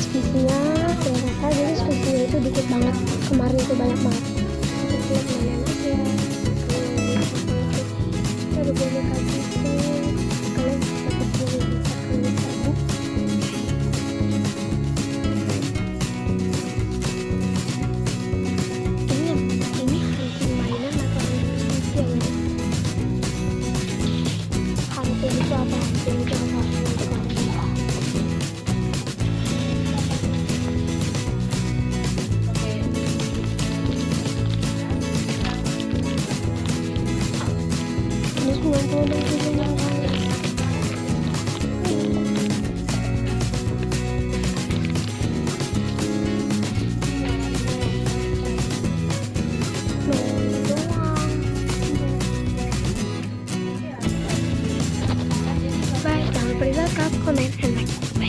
spesiesnya saya rasa jadi spesiesnya itu dikit banget, kemarin itu banyak banget. Kita lihat mainan aja, kita udah banyak kali itu kalian dapat pilih kalian sabuk. Ini hunting mainan atau hunting spesial ya? Hunting itu apa? Hunting itu apa? Bye, jangan lupa di subscribe, comment, and like.